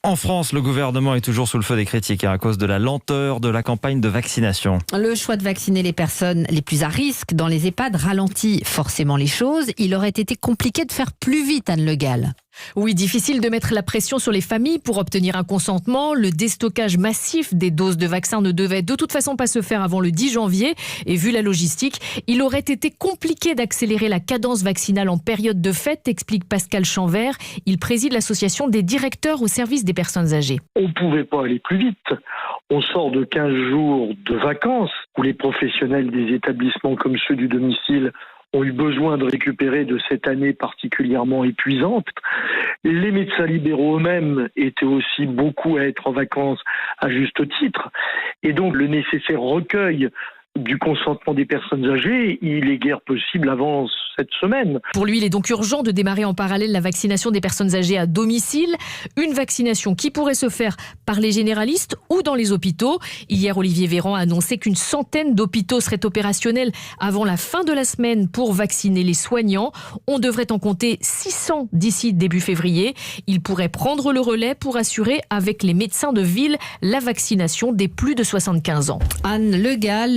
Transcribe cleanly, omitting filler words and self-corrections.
En France, le gouvernement est toujours sous le feu des critiques à cause de la lenteur de la campagne de vaccination. Le choix de vacciner les personnes les plus à risque dans les EHPAD ralentit forcément les choses. Il aurait été compliqué de faire plus vite, Anne Le Gall. Oui, difficile de mettre la pression sur les familles pour obtenir un consentement. Le déstockage massif des doses de vaccins ne devait de toute façon pas se faire avant le 10 janvier. Et vu la logistique, il aurait été compliqué d'accélérer la cadence vaccinale en période de fête, explique Pascal Chanvert. Il préside l'association des directeurs au service des personnes âgées. On ne pouvait pas aller plus vite. On sort de 15 jours de vacances où les professionnels des établissements comme ceux du domicile ont eu besoin de récupérer de cette année particulièrement épuisante. Les médecins libéraux eux-mêmes étaient aussi beaucoup à être en vacances à juste titre. Et donc le nécessaire recueil du consentement des personnes âgées, il est guère possible avant cette semaine. Pour lui, il est donc urgent de démarrer en parallèle la vaccination des personnes âgées à domicile. Une vaccination qui pourrait se faire par les généralistes ou dans les hôpitaux. Hier, Olivier Véran a annoncé qu'une centaine d'hôpitaux seraient opérationnels avant la fin de la semaine pour vacciner les soignants. On devrait en compter 600 d'ici début février. Il pourrait prendre le relais pour assurer avec les médecins de ville la vaccination des plus de 75 ans. Anne Le Gall.